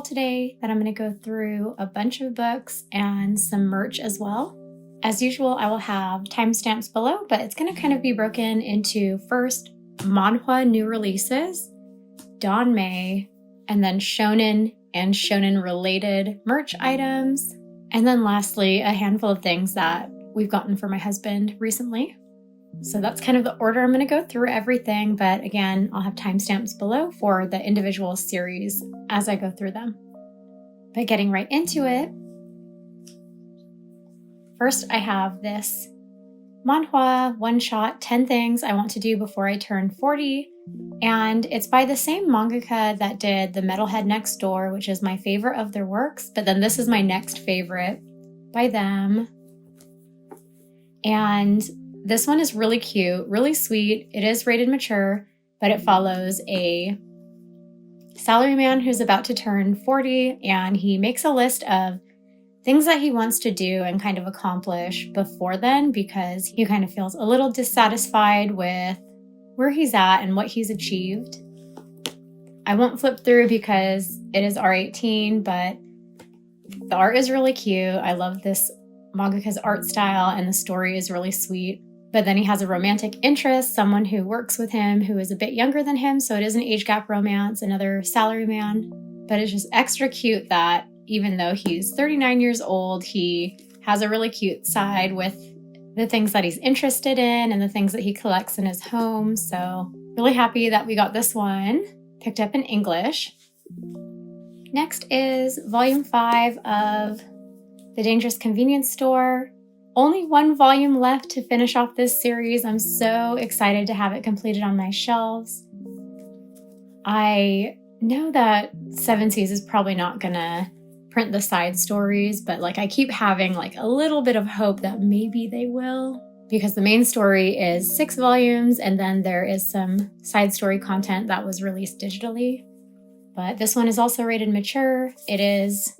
today that I'm going to go through a bunch of books and some merch as well. As usual, I will have timestamps below, but it's going to kind of be broken into first manhwa new releases, danmei, and then shounen and shounen-related merch items, and then lastly, a handful of things that we've gotten for my husband recently. So that's kind of the order I'm going to go through everything, but again, I'll have timestamps below for the individual series as I go through them. But getting right into it, first I have this manhwa one-shot 10 things I want to do before I turn 40, and it's by the same mangaka that did The Metalhead Next Door, which is my favorite of their works, but then this is my next favorite by them. And this one is really cute, really sweet. It is rated mature, but it follows a salaryman who's about to turn 40, and he makes a list of things that he wants to do and kind of accomplish before then, because he kind of feels a little dissatisfied with where he's at and what he's achieved. I won't flip through because it is R18, but the art is really cute. I love this mangaka's art style, and the story is really sweet. But then he has a romantic interest, someone who works with him who is a bit younger than him, so it is an age gap romance, another salaryman. But it's just extra cute that even though he's 39 years old, he has a really cute side with the things that he's interested in and the things that he collects in his home. So really happy that we got this one picked up in English. Next is volume 5 of The Dangerous Convenience Store. Only one volume left to finish off this series. I'm so excited to have it completed on my shelves. I know that Seven Seas is probably not gonna print the side stories, but I keep having a little bit of hope that maybe they will, because the main story is 6 volumes and then there is some side story content that was released digitally. But this one is also rated mature. It is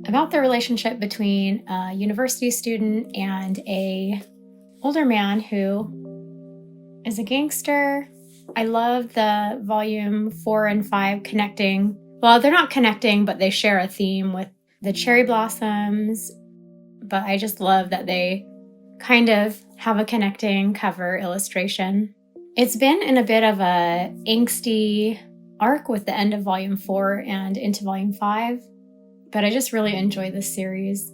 about the relationship between a university student and a older man who is a gangster. I love the volume 4 and 5 connecting. Well, they're not connecting, but they share a theme with the cherry blossoms. But I just love that they kind of have a connecting cover illustration. It's been in a bit of a angsty arc with the end of volume 4 and into volume 5. But I just really enjoy this series.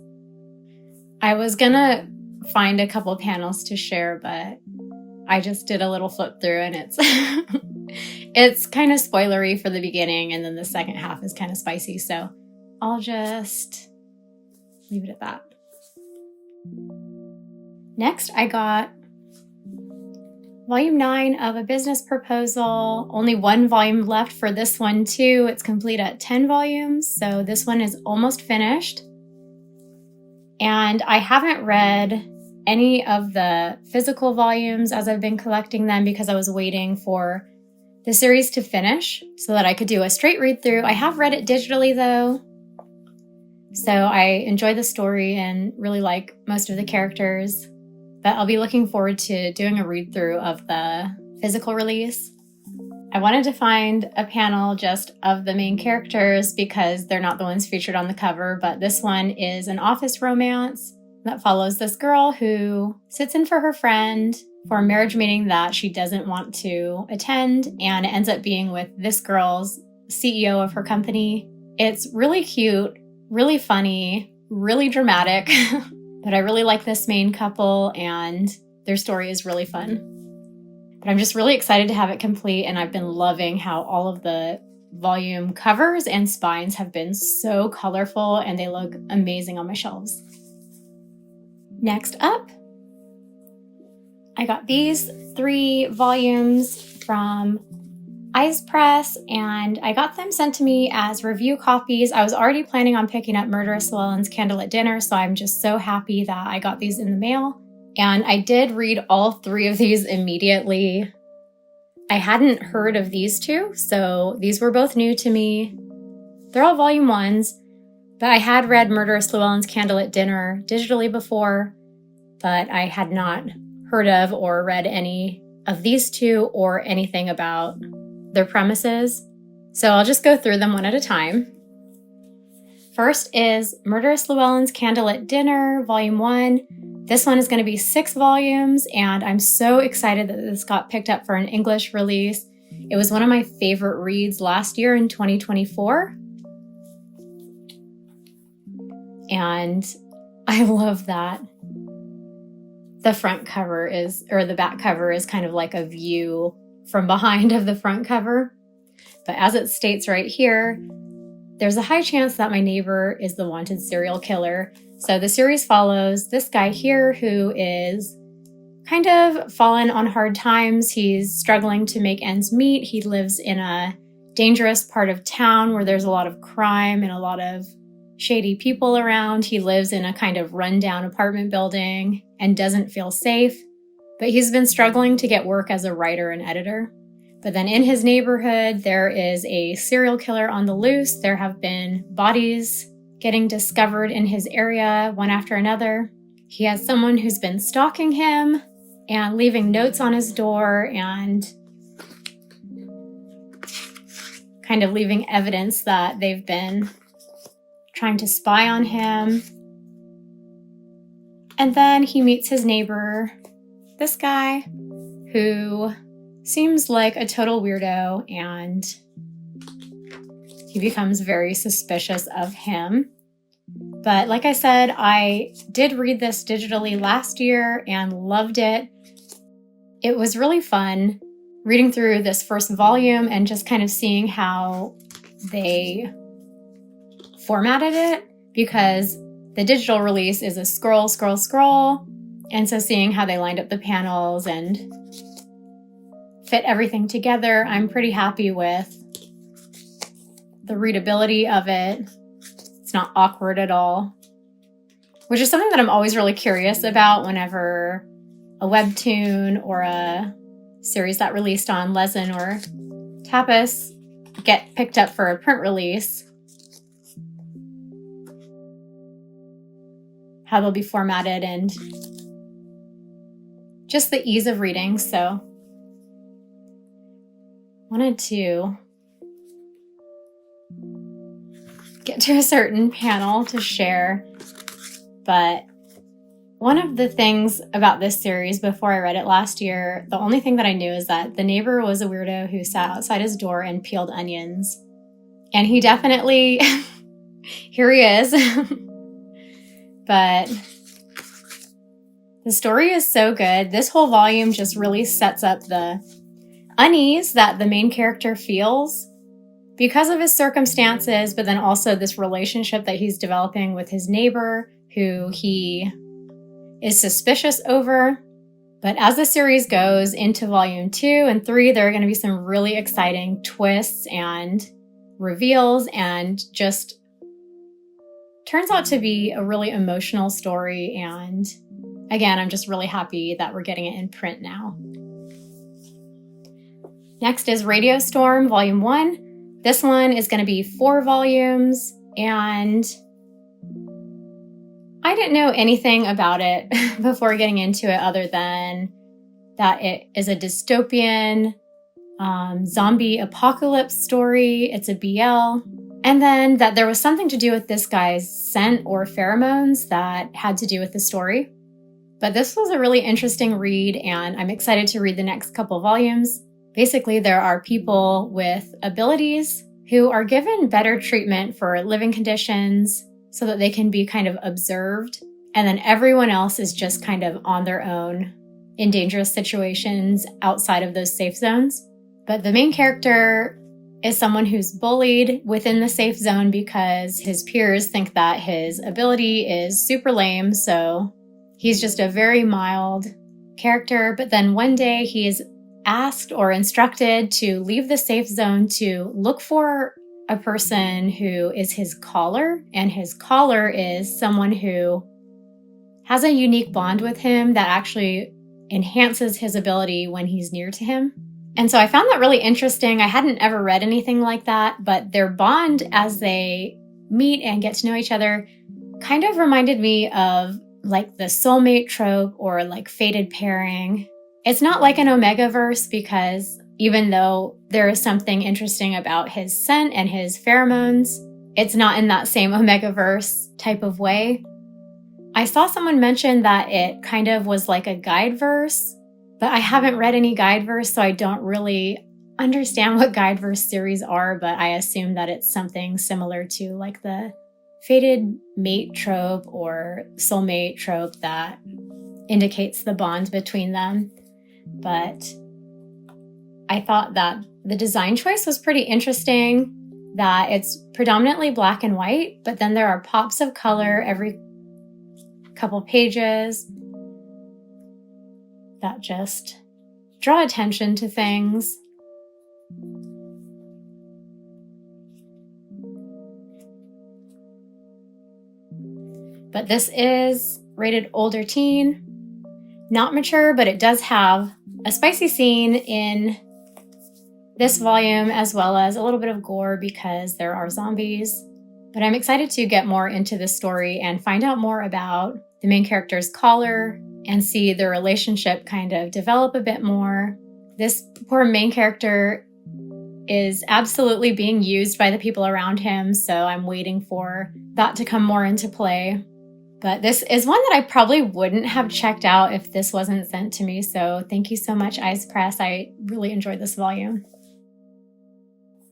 I was gonna find a couple panels to share, but I just did a little flip through, and it's kind of spoilery for the beginning, and then the second half is kind of spicy, so I'll just leave it at that. Next, I got volume 9 of A Business Proposal. Only one volume left for this one too. It's complete at 10 volumes, so this one is almost finished. And I haven't read any of the physical volumes as I've been collecting them because I was waiting for the series to finish so that I could do a straight read through. I have read it digitally though, so I enjoy the story and really like most of the characters. But I'll be looking forward to doing a read through of the physical release. I wanted to find a panel just of the main characters because they're not the ones featured on the cover, but this one is an office romance that follows this girl who sits in for her friend for a marriage meeting that she doesn't want to attend, and it ends up being with this girl's CEO of her company. It's really cute, really funny, really dramatic, but I really like this main couple and their story is really fun. But I'm just really excited to have it complete, and I've been loving how all of the volume covers and spines have been so colorful and they look amazing on my shelves. Next up, I got these 3 volumes from Eyes Press, and I got them sent to me as review copies. I was already planning on picking up Murderous Lewellyn's Candlelit Dinner, so I'm just so happy that I got these in the mail. And I did read all 3 of these immediately. I hadn't heard of these 2, so these were both new to me. They're all volume 1s, but I had read Murderous Lewellyn's Candlelit Dinner digitally before, but I had not heard of or read any of these 2 or anything about their premises. So I'll just go through them one at a time. First is Murderous Lewellyn's Candlelit Dinner, Volume 1. This one is going to be 6 volumes, and I'm so excited that this got picked up for an English release. It was one of my favorite reads last year in 2024. And I love that the front cover is, or the back cover is kind of like a view from behind of the front cover. But as it states right here, there's a high chance that my neighbor is the wanted serial killer. So the series follows this guy here who is kind of fallen on hard times. He's struggling to make ends meet. He lives in a dangerous part of town where there's a lot of crime and a lot of shady people around. He lives in a kind of rundown apartment building and doesn't feel safe. But he's been struggling to get work as a writer and editor. But then in his neighborhood, there is a serial killer on the loose. There have been bodies getting discovered in his area, one after another. He has someone who's been stalking him and leaving notes on his door and kind of leaving evidence that they've been trying to spy on him. And then he meets his neighbor, this guy, who seems like a total weirdo, and he becomes very suspicious of him. But like I said, I did read this digitally last year and loved it. It was really fun reading through this first volume and just kind of seeing how they formatted it, because the digital release is a scroll, scroll, scroll. And so seeing how they lined up the panels and fit everything together, I'm pretty happy with the readability of it. It's not awkward at all, which is something that I'm always really curious about whenever a webtoon or a series that released on Lewellyn or Tapas get picked up for a print release, how they'll be formatted and just the ease of reading. So wanted to get to a certain panel to share, but one of the things about this series before I read it last year, the only thing that I knew is that the neighbor was a weirdo who sat outside his door and peeled onions. And he definitely, here he is. But the story is so good. This whole volume just really sets up the unease that the main character feels because of his circumstances, but then also this relationship that he's developing with his neighbor, who he is suspicious over. But as the series goes into volume 2 and 3, there are going to be some really exciting twists and reveals, and just turns out to be a really emotional story. And again, I'm just really happy that we're getting it in print now. Next is Radio Storm, Volume 1. This one is going to be 4 volumes, and I didn't know anything about it before getting into it other than that it is a dystopian zombie apocalypse story. It's a BL. And then that there was something to do with this guy's scent or pheromones that had to do with the story. But this was a really interesting read, and I'm excited to read the next couple volumes. Basically, there are people with abilities who are given better treatment for living conditions so that they can be kind of observed. And then everyone else is just kind of on their own in dangerous situations outside of those safe zones. But the main character is someone who's bullied within the safe zone because his peers think that his ability is super lame. So he's just a very mild character. But then one day he is asked or instructed to leave the safe zone to look for a person who is his caller. And his caller is someone who has a unique bond with him that actually enhances his ability when he's near to him. And so I found that really interesting. I hadn't ever read anything like that, but their bond as they meet and get to know each other kind of reminded me of like the soulmate trope or like fated pairing. It's not like an Omegaverse, because even though there is something interesting about his scent and his pheromones, it's not in that same Omegaverse type of way. I saw someone mention that it kind of was like a guide verse, but I haven't read any guide verse, so I don't really understand what guide verse series are, but I assume that it's something similar to like the fated mate trope or soulmate trope that indicates the bond between them. But I thought that the design choice was pretty interesting, that it's predominantly black and white, but then there are pops of color every couple pages that just draw attention to things. But this is rated older teen, not mature, but it does have a spicy scene in this volume, as well as a little bit of gore because there are zombies. But I'm excited to get more into this story and find out more about the main character's collar and see the relationship kind of develop a bit more. This poor main character is absolutely being used by the people around him, so I'm waiting for that to come more into play. But this is one that I probably wouldn't have checked out if this wasn't sent to me, so thank you so much, Ice Press. I really enjoyed this volume.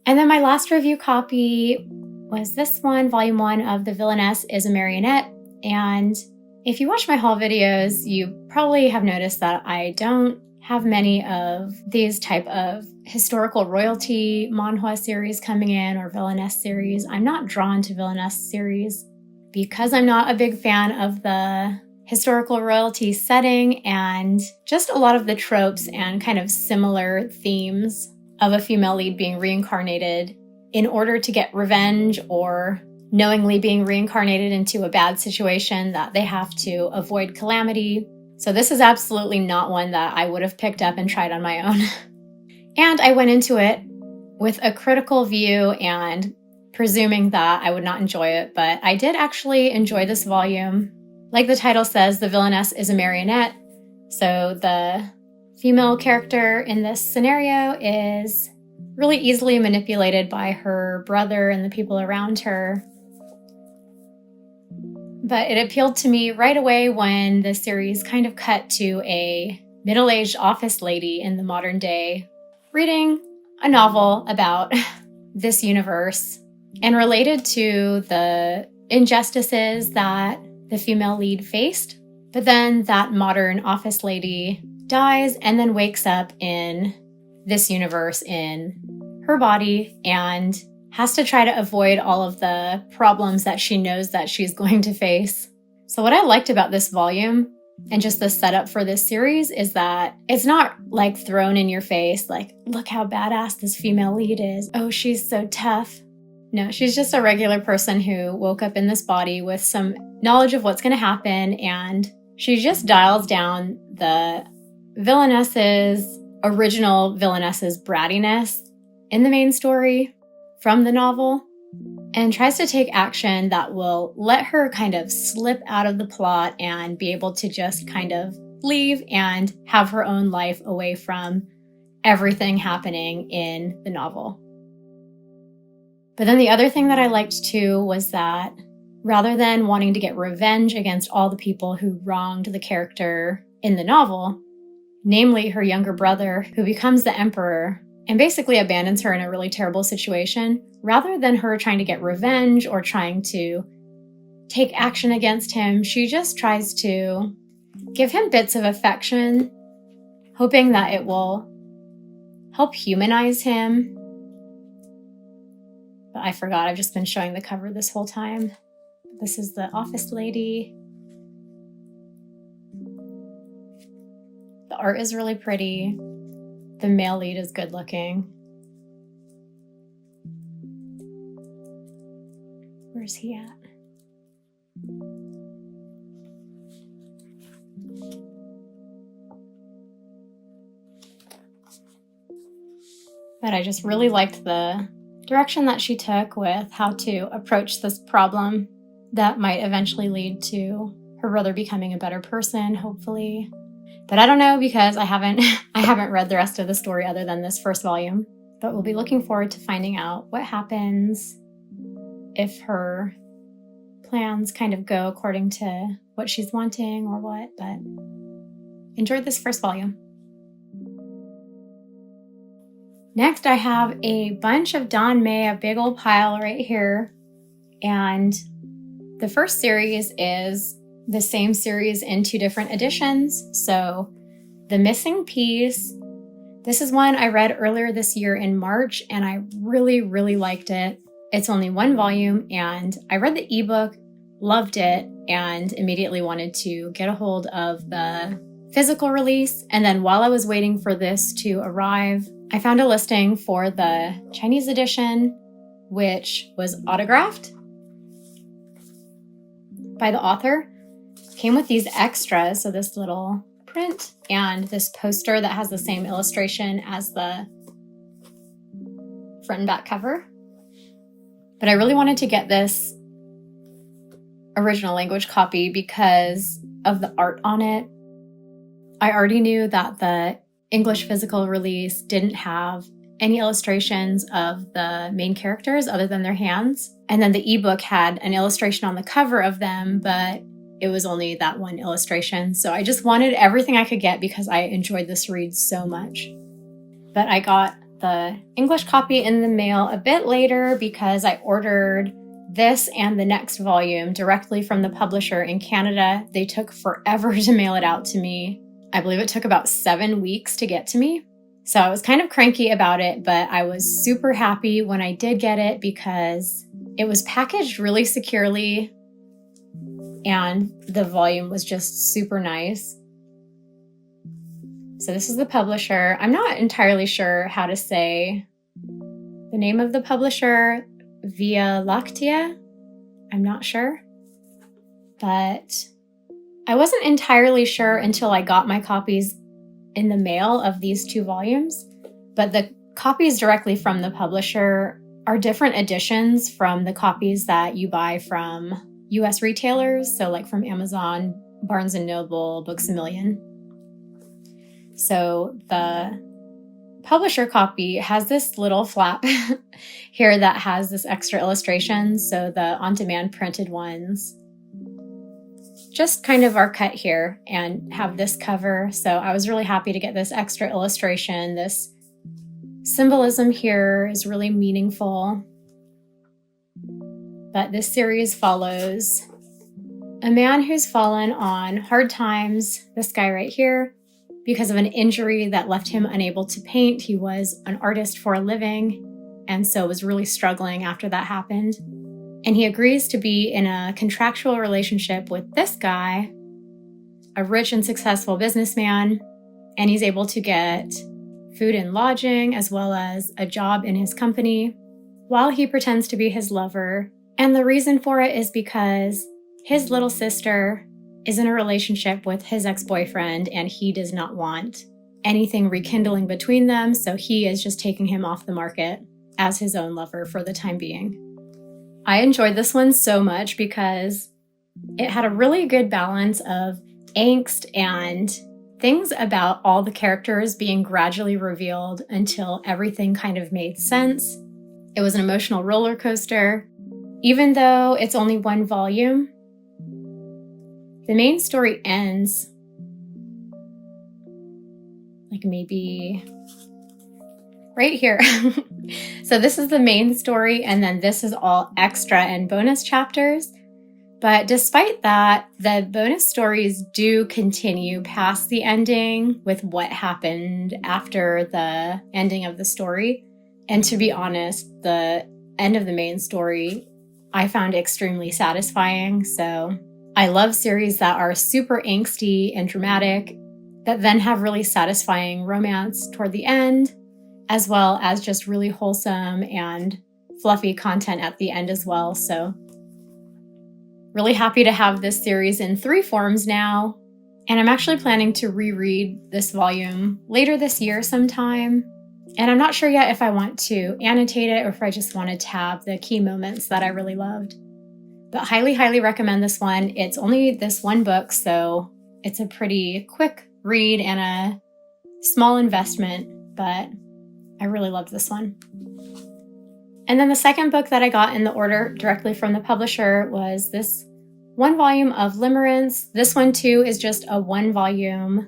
And then my last review copy was this one, Volume 1 of The Villainess is a Marionette. And if you watch my haul videos, you probably have noticed that I don't have many of these type of historical royalty manhwa series coming in or Villainess series. I'm not drawn to Villainess series because I'm not a big fan of the historical royalty setting and just a lot of the tropes and kind of similar themes of a female lead being reincarnated in order to get revenge or knowingly being reincarnated into a bad situation that they have to avoid calamity. So this is absolutely not one that I would have picked up and tried on my own. And I went into it with a critical view and presuming that I would not enjoy it, but I did actually enjoy this volume. Like the title says, the villainess is a marionette. So the female character in this scenario is really easily manipulated by her brother and the people around her. But it appealed to me right away when the series kind of cut to a middle-aged office lady in the modern day reading a novel about this universe and related to the injustices that the female lead faced. But then that modern office lady dies and then wakes up in this universe in her body and has to try to avoid all of the problems that she knows that she's going to face. So what I liked about this volume and just the setup for this series is that it's not like thrown in your face, like, look how badass this female lead is. Oh, she's so tough. No, she's just a regular person who woke up in this body with some knowledge of what's going to happen, and she just dials down the original villainess's brattiness in the main story from the novel and tries to take action that will let her kind of slip out of the plot and be able to just kind of leave and have her own life away from everything happening in the novel. But then the other thing that I liked too was that rather than wanting to get revenge against all the people who wronged the character in the novel, namely her younger brother who becomes the emperor and basically abandons her in a really terrible situation, rather than her trying to get revenge or trying to take action against him, she just tries to give him bits of affection, hoping that it will help humanize him. But I forgot, I've just been showing the cover this whole time. This is the office lady. The art is really pretty. The male lead is good looking. Where's he at? But I just really liked the direction that she took with how to approach this problem that might eventually lead to her brother becoming a better person, hopefully. But I don't know because I haven't read the rest of the story other than this first volume. But we'll be looking forward to finding out what happens if her plans kind of go according to what she's wanting or what, but enjoyed this first volume. Next, I have a bunch of danmei, a big old pile right here. And the first series is the same series in 2 different editions. So The Missing Piece, this is one I read earlier this year in March, and I really, really liked it. It's only 1 volume, and I read the ebook, loved it, and immediately wanted to get a hold of the physical release. And then while I was waiting for this to arrive, I found a listing for the Chinese edition, which was autographed by the author. Came with these extras, so this little print and this poster that has the same illustration as the front and back cover. But I really wanted to get this original language copy because of the art on it. I already knew that the English physical release didn't have any illustrations of the main characters other than their hands. And then the ebook had an illustration on the cover of them, but it was only that one illustration. So I just wanted everything I could get because I enjoyed this read so much. But I got the English copy in the mail a bit later because I ordered this and the next volume directly from the publisher in Canada. They took forever to mail it out to me. I believe it took about 7 weeks to get to me. So I was kind of cranky about it, but I was super happy when I did get it because it was packaged really securely and the volume was just super nice. So this is the publisher. I'm not entirely sure how to say the name of the publisher, Via Lactea. I'm not sure. But I wasn't entirely sure until I got my copies in the mail of these 2 volumes. But the copies directly from the publisher are different editions from the copies that you buy from US retailers. So like from Amazon, Barnes & Noble, Books A Million. So the publisher copy has this little flap here that has this extra illustration. So the on-demand printed ones just kind of are cut here and have this cover. So I was really happy to get this extra illustration. This symbolism here is really meaningful. But this series follows a man who's fallen on hard times, this guy right here, because of an injury that left him unable to paint. He was an artist for a living and so was really struggling after that happened. And he agrees to be in a contractual relationship with this guy, a rich and successful businessman, and he's able to get food and lodging as well as a job in his company while he pretends to be his lover. And the reason for it is because his little sister is in a relationship with his ex-boyfriend and he does not want anything rekindling between them, so he is just taking him off the market as his own lover for the time being. I enjoyed this one so much because it had a really good balance of angst and things about all the characters being gradually revealed until everything kind of made sense. It was an emotional roller coaster. Even though it's only 1 volume, the main story ends like maybe right here. So this is the main story, and then this is all extra and bonus chapters. But despite that, the bonus stories do continue past the ending with what happened after the ending of the story. And to be honest, the end of the main story I found extremely satisfying. So I love series that are super angsty and dramatic, that then have really satisfying romance toward the end, as well as just really wholesome and fluffy content at the end as well. So really happy to have this series in 3 forms now. And I'm actually planning to reread this volume later this year sometime. And I'm not sure yet if I want to annotate it or if I just want to tab the key moments that I really loved. But highly, highly recommend this one. It's only this 1 book, so it's a pretty quick read and a small investment, but I really loved this one. And then the second book that I got in the order directly from the publisher was this one volume of Limerence. This one too is just a 1-volume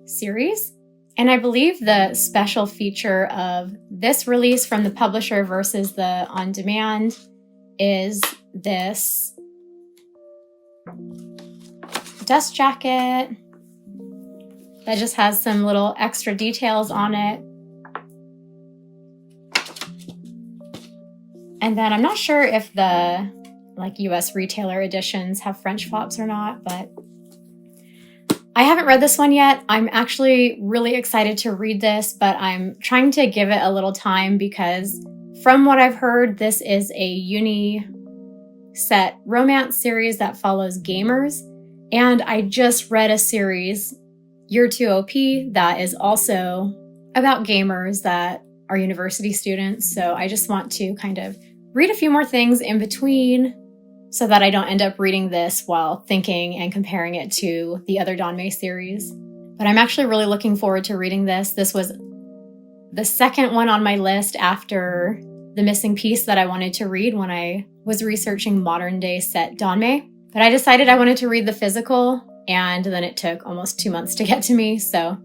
series. And I believe the special feature of this release from the publisher versus the on-demand is this dust jacket that just has some little extra details on it. And then I'm not sure if the US retailer editions have French flops or not, but I haven't read this one yet. I'm actually really excited to read this, but I'm trying to give it a little time because from what I've heard, this is a uni-set romance series that follows gamers. And I just read a series, Year 2 OP, that is also about gamers that are university students. So I just want to kind of read a few more things in between so that I don't end up reading this while thinking and comparing it to the other danmei series. But I'm actually really looking forward to reading this. This was the second one on my list after the missing piece that I wanted to read when I was researching modern day set danmei. But I decided I wanted to read the physical, and then it took almost 2 months to get to me. So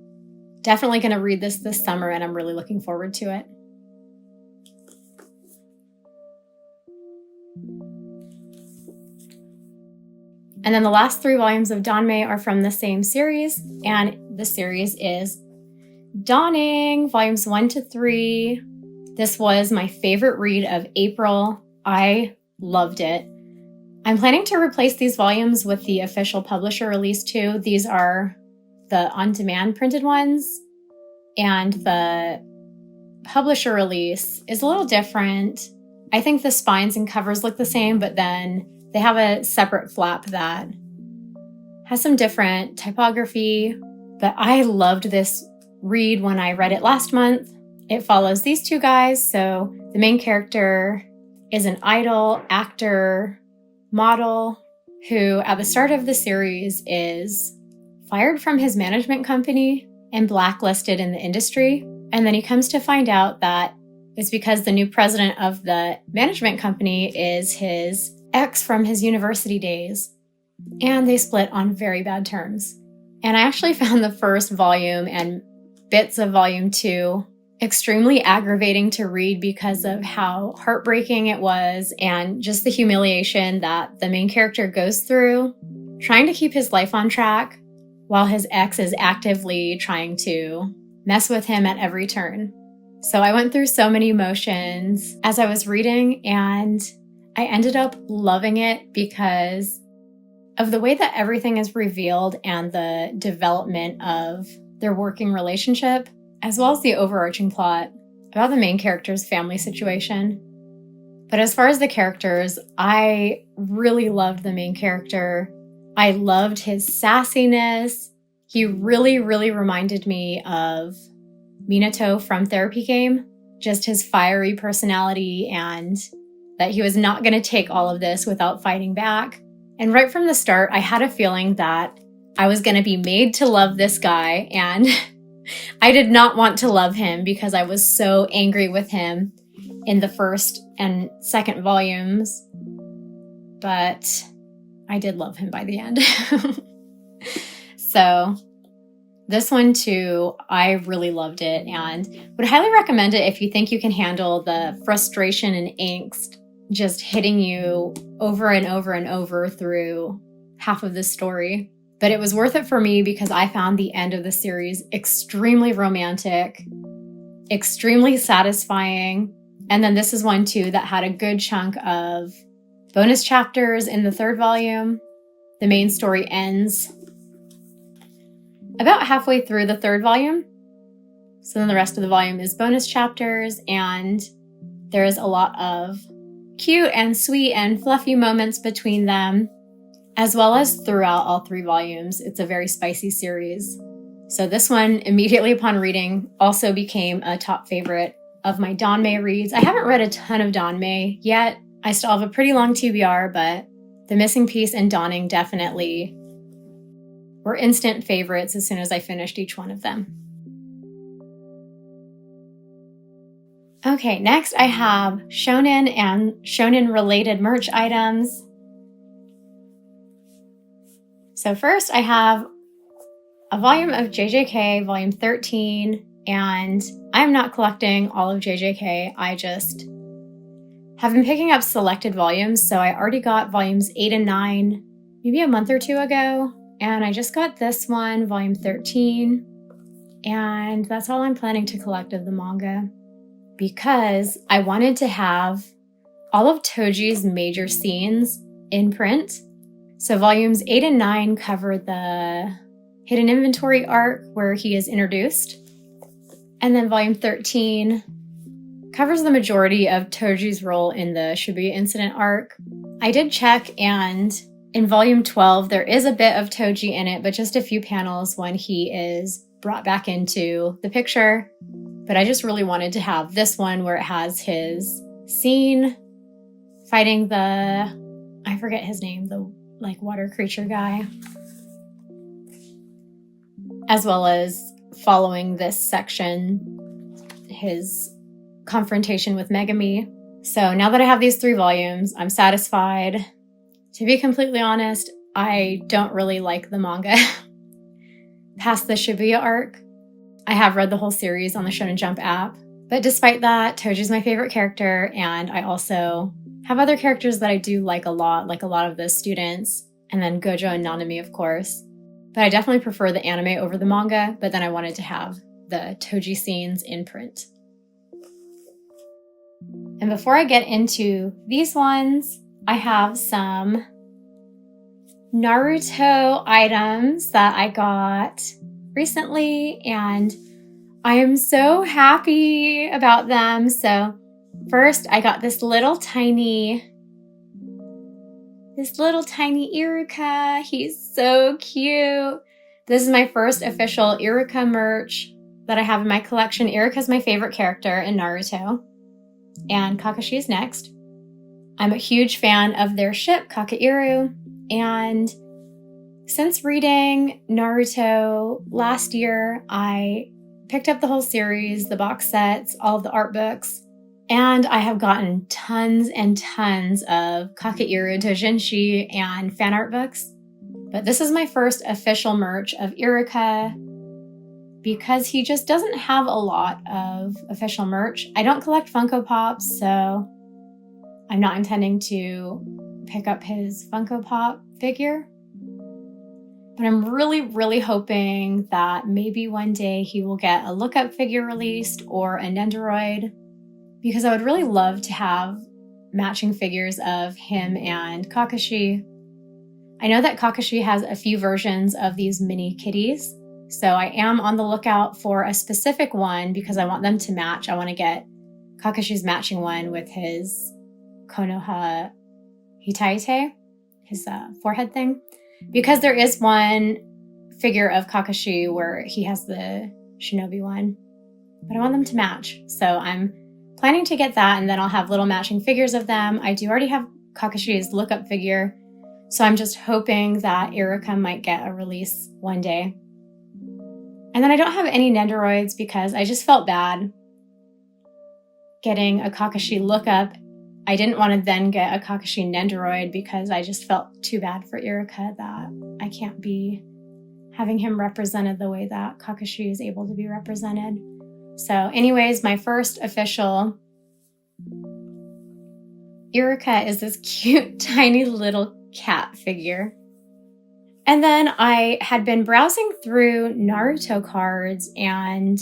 definitely going to read this summer, and I'm really looking forward to it. And then the last 3 volumes of danmei are from the same series, and the series is Dawning, volumes 1 to 3. This was my favorite read of April. I loved it. I'm planning to replace these volumes with the official publisher release too. These are the on-demand printed ones, and the publisher release is a little different. I think the spines and covers look the same, but then they have a separate flap that has some different typography. But I loved this read when I read it last month. It follows these 2 guys. So the main character is an idol, actor, model who at the start of the series is fired from his management company and blacklisted in the industry. And then he comes to find out that it's because the new president of the management company is his ex from his university days, and they split on very bad terms. And I actually found the first volume and bits of volume 2 extremely aggravating to read because of how heartbreaking it was and just the humiliation that the main character goes through, trying to keep his life on track while his ex is actively trying to mess with him at every turn. So I went through so many emotions as I was reading, and I ended up loving it because of the way that everything is revealed and the development of their working relationship, as well as the overarching plot about the main character's family situation. But as far as the characters, I really loved the main character. I loved his sassiness. He really, really reminded me of Minato from Therapy Game, just his fiery personality and that he was not going to take all of this without fighting back. And right from the start, I had a feeling that I was going to be made to love this guy, and I did not want to love him because I was so angry with him in the first and second volumes. But I did love him by the end. So this one too, I really loved it and would highly recommend it if you think you can handle the frustration and angst just hitting you over and over and over through half of the story. But it was worth it for me because I found the end of the series extremely romantic, extremely satisfying. And then this is one too that had a good chunk of bonus chapters in the 3rd volume. The main story ends about halfway through the 3rd volume. So then the rest of the volume is bonus chapters, and there is a lot of cute and sweet and fluffy moments between them, as well as throughout all 3 volumes. It's a very spicy series. So this one, immediately upon reading, also became a top favorite of my danmei reads. I haven't read a ton of danmei yet. I still have a pretty long TBR, but The Missing Piece and Dawning definitely were instant favorites as soon as I finished each one of them. Okay, next I have shounen and shounen-related merch items. So first I have a volume of JJK, volume 13, and I'm not collecting all of JJK. I just have been picking up selected volumes, so I already got volumes 8 and 9 maybe a month or two ago, and I just got this one, volume 13, and that's all I'm planning to collect of the manga, because I wanted to have all of Toji's major scenes in print. So volumes 8 and 9 cover the hidden inventory arc where he is introduced, and then volume 13 covers the majority of Toji's role in the Shibuya incident arc. I did check, and in volume 12 there is a bit of Toji in it, but just a few panels when he is brought back into the picture. But I just really wanted to have this one where it has his scene fighting I forget his name, the water creature guy, as well as following this section, his confrontation with Megami. So now that I have these 3 volumes, I'm satisfied. To be completely honest, I don't really like the manga past the Shibuya arc. I have read the whole series on the Shonen Jump app, but despite that, Toji's my favorite character, and I also have other characters that I do like a lot of the students, and then Gojo and Nanami, of course. But I definitely prefer the anime over the manga, but then I wanted to have the Toji scenes in print. And before I get into these ones, I have some Naruto items that I got recently, and I am so happy about them. So first, I got this little tiny Iruka. He's so cute. This is my first official Iruka merch that I have in my collection. Iruka's my favorite character in Naruto, and Kakashi is next. I'm a huge fan of their ship, Kakairu, and since reading Naruto last year, I picked up the whole series, the box sets, all of the art books, and I have gotten tons and tons of Kakairu doujinshi and fan art books. But this is my first official merch of Iruka because he just doesn't have a lot of official merch. I don't collect Funko Pops, so I'm not intending to pick up his Funko Pop figure. But I'm really, really hoping that maybe one day he will get a lookup figure released or a Nendoroid, because I would really love to have matching figures of him and Kakashi. I know that Kakashi has a few versions of these mini kitties, so I am on the lookout for a specific one because I want them to match. I want to get Kakashi's matching one with his Konoha hitaite, his forehead thing, because there is one figure of Kakashi where he has the shinobi one, but I want them to match. So I'm planning to get that, and then I'll have little matching figures of them. I do already have Kakashi's lookup figure, so I'm just hoping that Iruka might get a release one day. And then I don't have any Nendoroids because I just felt bad getting a Kakashi lookup. I didn't want to then get a Kakashi Nendoroid because I just felt too bad for Iruka that I can't be having him represented the way that Kakashi is able to be represented. So anyways, my first official Iruka is this cute, tiny little cat figure. And then I had been browsing through Naruto cards, and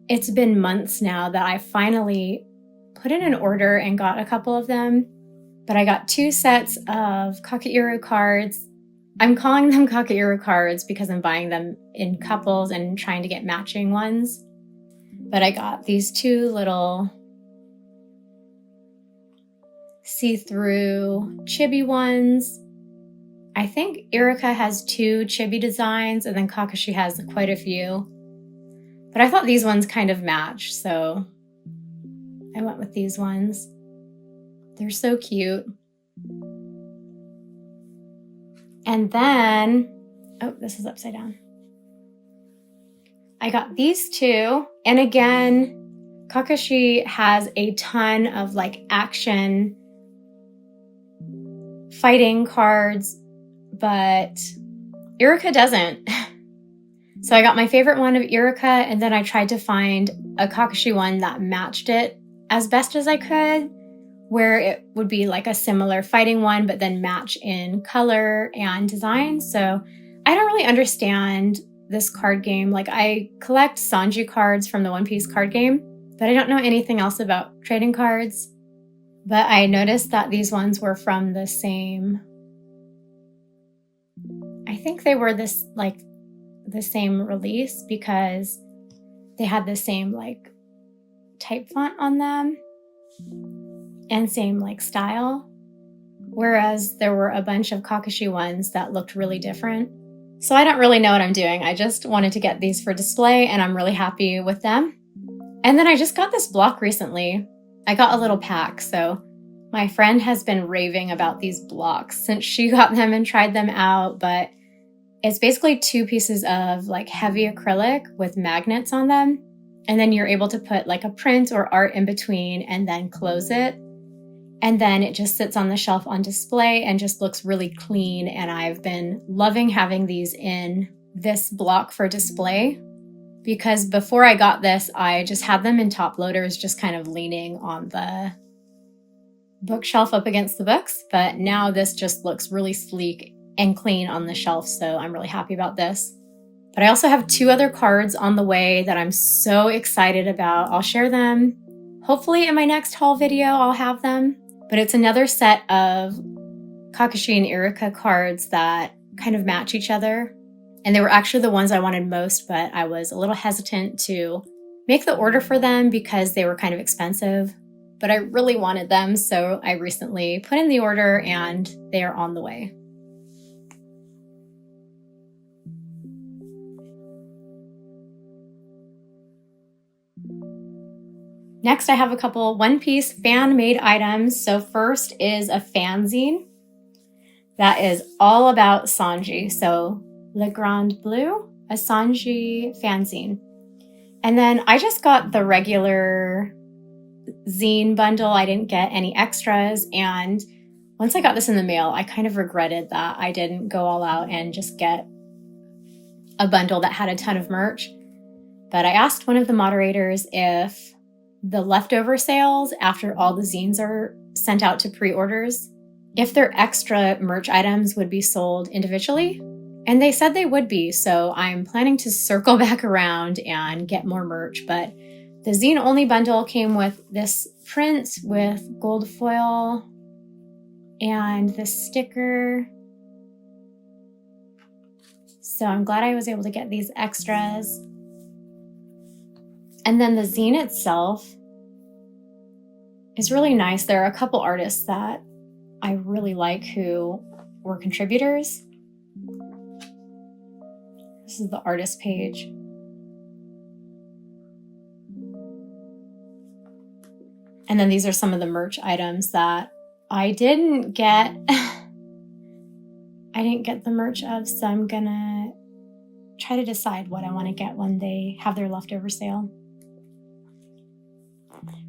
it's been months now that I finally put in an order and got a couple of them. But I got 2 sets of Kakairu cards. I'm calling them Kakairu cards because I'm buying them in couples and trying to get matching ones. But I got these 2 little see-through chibi ones. I think Iruka has 2 chibi designs, and then Kakashi has quite a few. But I thought these ones kind of match, so I went with these ones. They're so cute. And then, oh, this is upside down. I got these 2, and again, Kakashi has a ton of like action fighting cards, but Iruka doesn't. So I got my favorite one of Iruka, and then I tried to find a Kakashi one that matched it as best as I could, where it would be like a similar fighting one, but then match in color and design. So I don't really understand this card game. Like, I collect Sanji cards from the One Piece card game, but I don't know anything else about trading cards. But I noticed that these ones were from the same, I think they were the same release, because they had the same like type font on them and same like style. Whereas there were a bunch of Kakashi ones that looked really different. So I don't really know what I'm doing. I just wanted to get these for display, and I'm really happy with them. And then I just got this block recently. I got a little pack, so my friend has been raving about these blocks since she got them and tried them out, but it's basically 2 pieces of like heavy acrylic with magnets on them, and then you're able to put like a print or art in between and then close it. And then it just sits on the shelf on display and just looks really clean. And I've been loving having these in this block for display, because before I got this, I just had them in top loaders, just kind of leaning on the bookshelf up against the books. But now this just looks really sleek and clean on the shelf. So I'm really happy about this. But I also have 2 other cards on the way that I'm so excited about. I'll share them. Hopefully in my next haul video, I'll have them. But it's another set of Kakashi and Iruka cards that kind of match each other. And they were actually the ones I wanted most, but I was a little hesitant to make the order for them because they were kind of expensive. But I really wanted them, so I recently put in the order and they are on the way. Next, I have a couple One Piece fan-made items. So first is a fanzine that is all about Sanji. So Le Grand Bleu, a Sanji fanzine. And then I just got the regular zine bundle. I didn't get any extras. And once I got this in the mail, I kind of regretted that I didn't go all out and just get a bundle that had a ton of merch. But I asked one of the moderators if the leftover sales after all the zines are sent out to pre-orders, if their extra merch items would be sold individually. And they said they would be, so I'm planning to circle back around and get more merch. But the zine only bundle came with this print with gold foil and this sticker. So I'm glad I was able to get these extras. And then the zine itself is really nice. There are a couple artists that I really like who were contributors. This is the artist page. And then these are some of the merch items that I didn't get. I didn't get the merch of, so I'm gonna try to decide what I want to get when they have their leftover sale.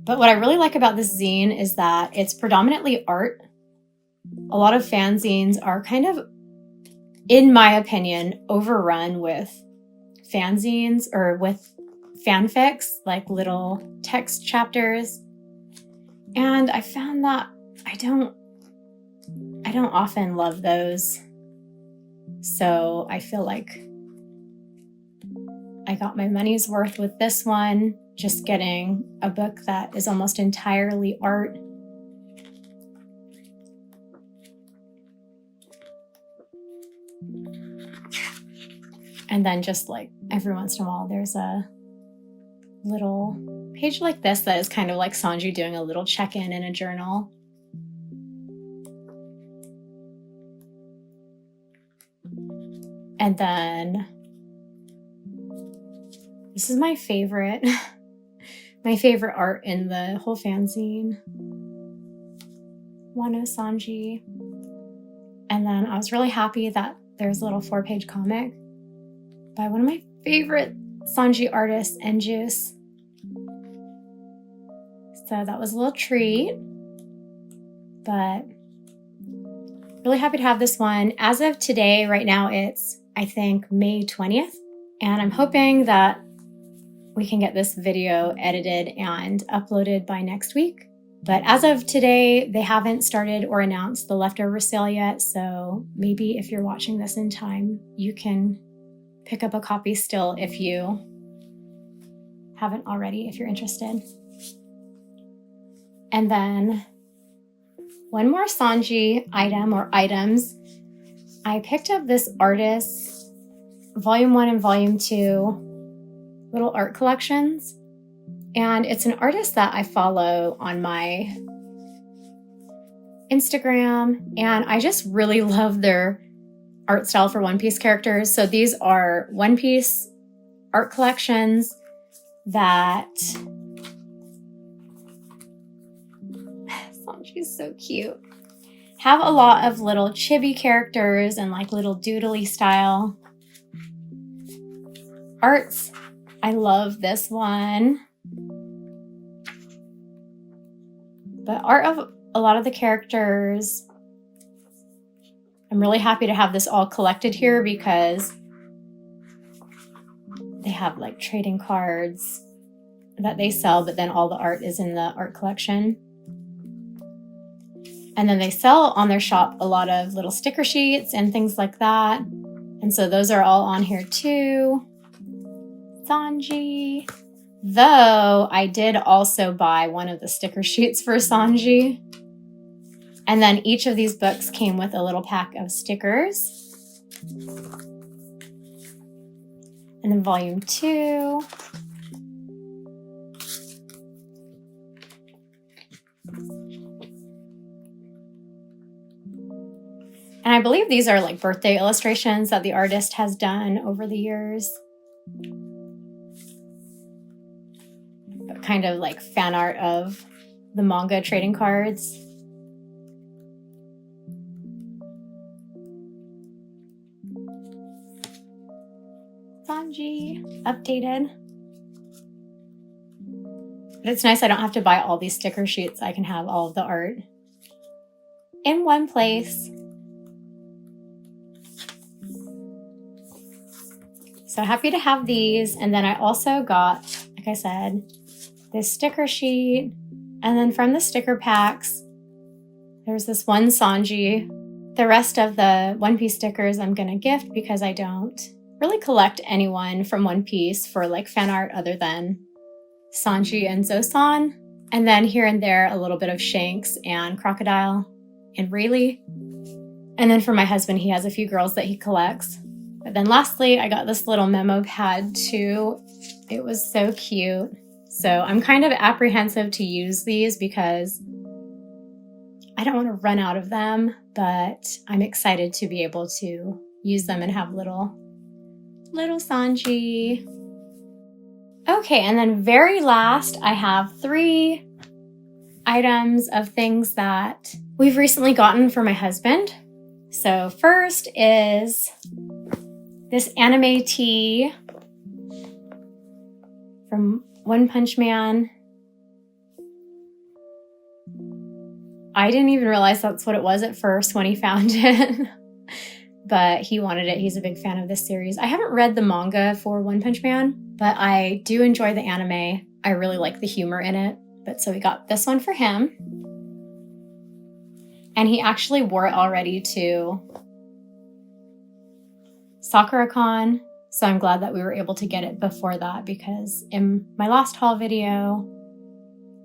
But what I really like about this zine is that it's predominantly art. A lot of fanzines are kind of, in my opinion, overrun with fanzines or with fanfics, like little text chapters. And I found that I don't often love those. So I feel like I got my money's worth with this one, just getting a book that is almost entirely art. And then just like every once in a while, there's a little page like this that is kind of like Sanji doing a little check-in in a journal. And then this is my favorite, my favorite art in the whole fanzine. Wano Sanji. And then I was really happy that there's a little 4-page comic by one of my favorite Sanji artists, Juice. So that was a little treat, but really happy to have this one. As of today, right now it's, I think, May 20th, and I'm hoping that we can get this video edited and uploaded by next week. But as of today, they haven't started or announced the leftover sale yet, so maybe if you're watching this in time, you can pick up a copy still if you haven't already, if you're interested. And then one more Sanji item or items. I picked up this artist's Volume 1 and Volume 2 little art collections. And it's an artist that I follow on my Instagram. And I just really love their art style for One Piece characters. So these are One Piece art collections that... Sanji's so cute. Have a lot of little chibi characters and like little doodly style arts. I love this one. But art of a lot of the characters, I'm really happy to have this all collected here because they have like trading cards that they sell, but then all the art is in the art collection. And then they sell on their shop a lot of little sticker sheets and things like that. And so those are all on here too. Sanji. Though I did also buy one of the sticker sheets for Sanji. And then each of these books came with a little pack of stickers. And then Volume 2. And I believe these are like birthday illustrations that the artist has done over the years. Kind of like fan art of the manga trading cards. Sanji, updated. But it's nice I don't have to buy all these sticker sheets. I can have all of the art in one place. So happy to have these. And then I also got, like I said, this sticker sheet. And then from the sticker packs, there's this one Sanji. The rest of the One Piece stickers I'm going to gift because I don't really collect anyone from One Piece for like fan art other than Sanji and Zosan. And then here and there, a little bit of Shanks and Crocodile and Rayleigh. And then for my husband, he has a few girls that he collects. But then lastly, I got this little memo pad too. It was so cute. So I'm kind of apprehensive to use these because I don't want to run out of them, but I'm excited to be able to use them and have little Sanji. Okay, and then very last, I have 3 items of things that we've recently gotten for my husband. So first is this anime tee from One Punch Man. I didn't even realize that's what it was at first when he found it, but he wanted it. He's a big fan of this series. I haven't read the manga for One Punch Man, but I do enjoy the anime. I really like the humor in it. But so we got this one for him. And he actually wore it already to SakuraCon. So I'm glad that we were able to get it before that because in my last haul video,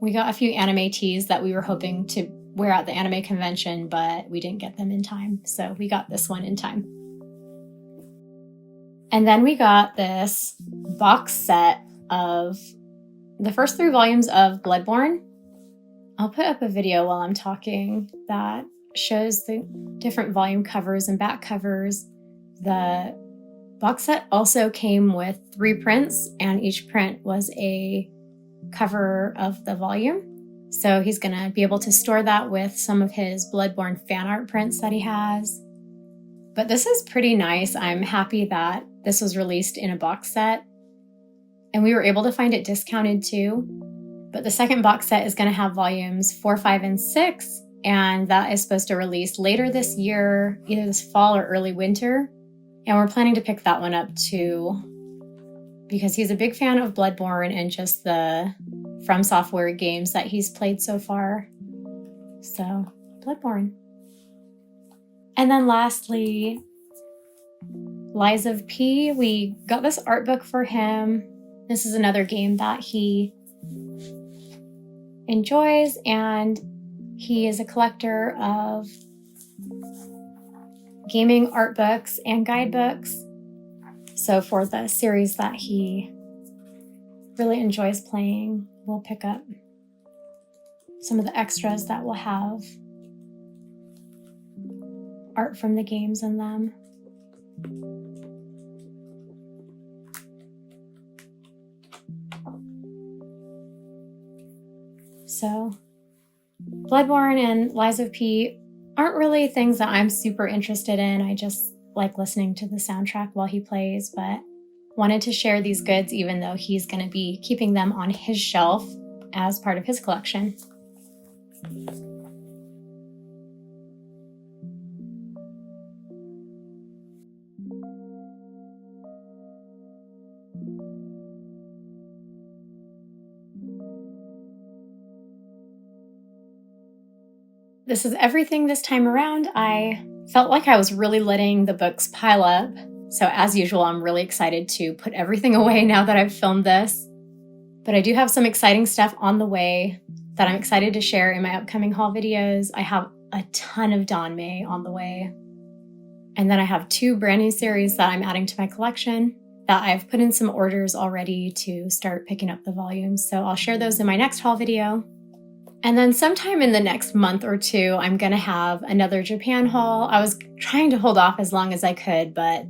we got a few anime tees that we were hoping to wear at the anime convention, but we didn't get them in time. So we got this one in time. And then we got this box set of the first 3 volumes of Bloodborne. I'll put up a video while I'm talking that shows the different volume covers and back covers. The box set also came with 3 prints, and each print was a cover of the volume. So he's going to be able to store that with some of his Bloodborne fan art prints that he has. But this is pretty nice. I'm happy that this was released in a box set. And we were able to find it discounted too. But the second box set is going to have volumes 4, 5, and 6, and that is supposed to release later this year, either this fall or early winter. And we're planning to pick that one up too, because he's a big fan of Bloodborne and just the From Software games that he's played so far. So, Bloodborne. And then lastly, Lies of P. We got this art book for him. This is another game that he enjoys, and he is a collector of gaming art books and guidebooks. So for the series that he really enjoys playing, we'll pick up some of the extras that will have art from the games in them. So Bloodborne and Lies of P aren't really things that I'm super interested in. I just like listening to the soundtrack while he plays, but wanted to share these goods even though he's going to be keeping them on his shelf as part of his collection. This is everything this time around. I felt like I was really letting the books pile up. So as usual, I'm really excited to put everything away now that I've filmed this. But I do have some exciting stuff on the way that I'm excited to share in my upcoming haul videos. I have a ton of danmei on the way. And then I have 2 brand new series that I'm adding to my collection that I've put in some orders already to start picking up the volumes. So I'll share those in my next haul video. And then sometime in the next month or 2, I'm going to have another Japan haul. I was trying to hold off as long as I could, but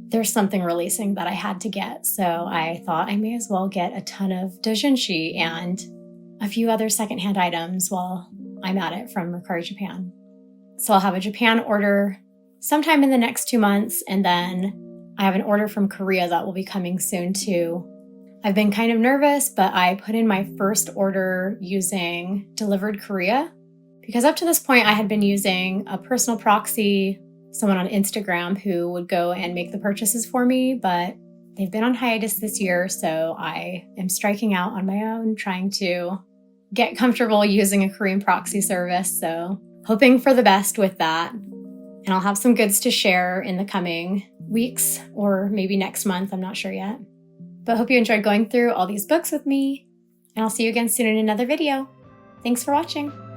there's something releasing that I had to get. So I thought I may as well get a ton of doujinshi and a few other secondhand items while I'm at it from Mercari Japan. So I'll have a Japan order sometime in the next 2 months, and then I have an order from Korea that will be coming soon too. I've been kind of nervous, but I put in my first order using Delivered Korea because up to this point I had been using a personal proxy, someone on Instagram who would go and make the purchases for me, but they've been on hiatus this year, so I am striking out on my own, trying to get comfortable using a Korean proxy service, so hoping for the best with that. And I'll have some goods to share in the coming weeks or maybe next month, I'm not sure yet. But hope you enjoyed going through all these books with me, and I'll see you again soon in another video. Thanks for watching.